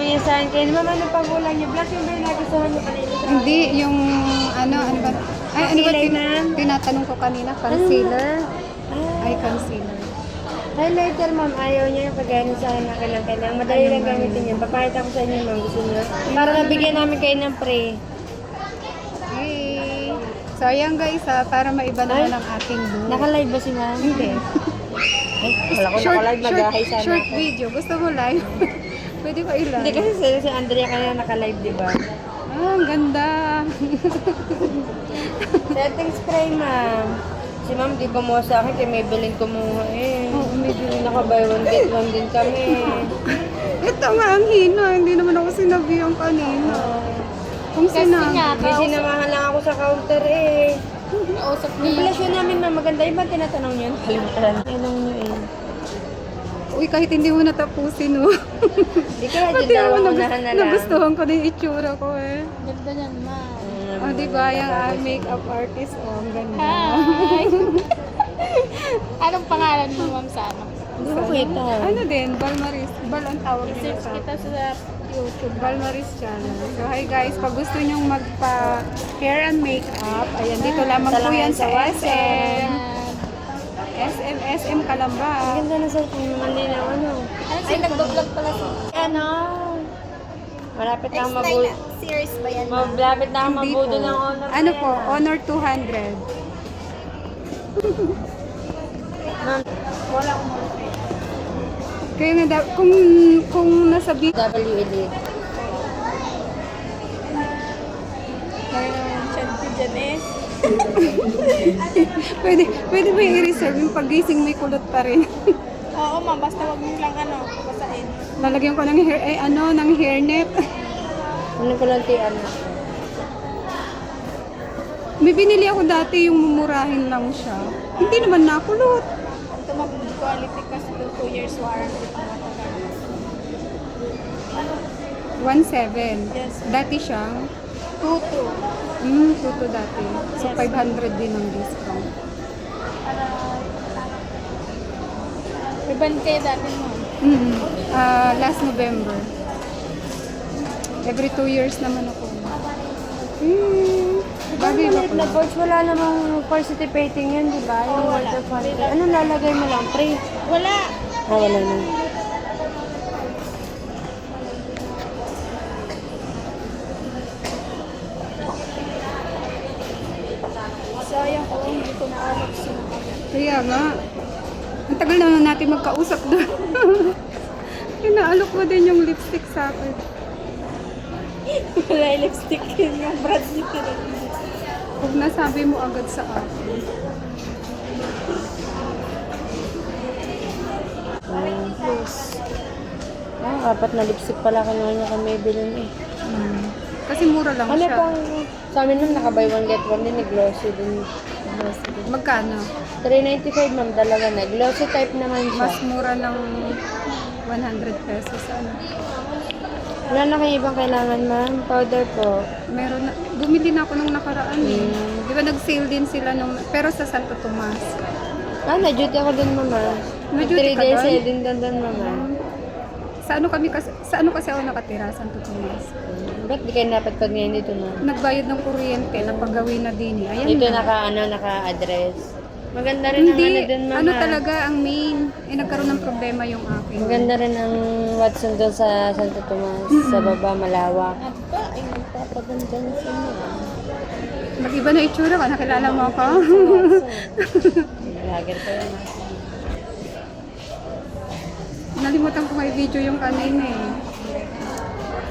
niya sa akin. Kaya naman ano pang ulang niya? Black yung ba yung nagustuhan niyo kanina sa akin? Hindi, yung ano ba? Ay, ano ba Kilay, ma'am? tinatanong ko kanina? Concealer? Ah. Ay, concealer. Highlighter, ma'am. Ayaw niya yung kagaya sa akin na kailang. Madali lang gamitin niya. Papakita ko sa inyo, ma'am. Gusto niyo? Para mabigyan namin kayo ng pre. Hey. So, ayan guys, para maiba naman ang aking look. Naka-live ba si ma'am? Hindi. Ay, wala ko naka-live. Mag-ahay sana short ako. video. Gusto mo live? Pwede pa ilan? Hindi kasi si Andrea kaya naka-live, di ba? Ah, ang ganda. Setting spray, ma'am. Si ma'am, di kumuha sa akin kaya may bilhin kumuha eh. Oo, may bilhin. Naka-buy one, get one din kami. Ito nga ang hina. Hindi naman ako sinabihan kanina. Kung sinabi. May sinamahan lang ako sa counter eh. Usap Yung niya. relasyon namin, ma'am, maganda. Yung ba tinatanong niyo? Kalimutan. Tanong niyo eh. Uy, kahit hindi mo natapusin, no? Di kaya Pati dyan ako daw unahan na lang. nagustuhan ko na yung itsura ko eh. Ganda niyan, ma. Oh, di ba? Yung makeup artist, oh, ang ganda. Hi! Anong pangalan mo, ma'am, sa ano? Hindi ko kita. Ano din, Balmaris. Bal ang tawag nila Search sa kita sa YouTube. Balmaris channel. So, hi guys, pag gusto nyong magpa hair and makeup, ayan, dito lamang po yan sa SM. Ayan. SM Ang Kalamba. ganda na sa naman din ang ano. Ano siya, nagbablog pala siya. Ano? Malapit na ako mabudo. Series ba yan, Malapit na ako Hindi mabudo po. ng honor. Ano na po, yan, ah. Honor 200. Ma'am, Wala akong kaya nga, kung nasa video, W Elite. Chat ko dyan eh. pwede ba i-reserve yung paggising may kulot pa rin? Oo, ma'am. Basta wag mo lang basahin. Lalagyan ko ng hair, ng hairnet. Ano ko lang ti ano? May binili ako dati yung mumurahin lang siya. Hindi naman nakulot. Ito, ma'am, quality kasi 2 years warranty pa matagal. 1.7. Yes. Dati siyang, 2-2. tuto dati. So, Yes. 500 din ang discount. May ban kayo dati, ma'am. Last November. Every 2 years naman ako. Bagay ba Maliit ko? na pouch, wala namang participating yun, di ba? Yung Oo, wala. water fountain. Ano lalagay mo lang? Pre? Wala. Ah, wala na. Sayang ko, hindi ko naalap siya. Kaya nga. Ang tagal na natin magkausap doon. Pinaalok mo din yung lipstick sa akin. Wala yung lipstick yun, yung brand niyo Huwag nasabi mo agad sa akin. Apat na lipstick pala kinuha niya kami bilhin eh. Kasi mura lang Ano siya. pang, sa amin naman naka-buy one get one din, glossy din. Glossy din. Magkano? 395 ma'am, dalawa na. Glossy type naman siya. Mas mura ng 100 pesos. Ano? Wala na kayo ibang kailangan ma'am? Powder po. Meron na. Bumili na ako nung nakaraan eh. Di ba nag-sale din sila nung, pero sa Santo Tomas. Ah, na-duty ako dun mama. Na-duty 3 ka days dun? eh, din doon mama. Sa ano kasi ako nakatira, Santo Tomas. Ba't di kayo dapat pag ngayon dito ma'am? Nagbayad ng kuryente, napagawin na din eh. Ayan Dito na. naka-address. Maganda rin ang ano Hindi, dun mama. ano talaga ang main. Nagkaroon ng problema yung akin. Maganda rin ang Watson doon sa Santo Tomas. Sa baba, malawak. At ba, ay nagpapaganda na siya mo. Mag-iba na itsura ka, nakilala mo ako. Vlogger ko yun. Nalimutan ko may video yung kanina eh.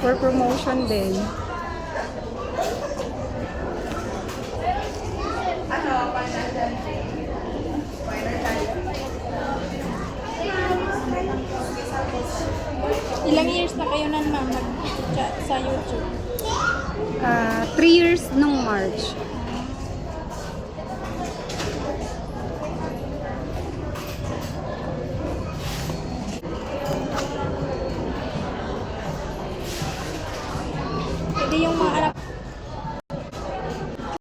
For promotion din. Ilang years na kayo nan, ma'am, sa YouTube? 3 years nung March.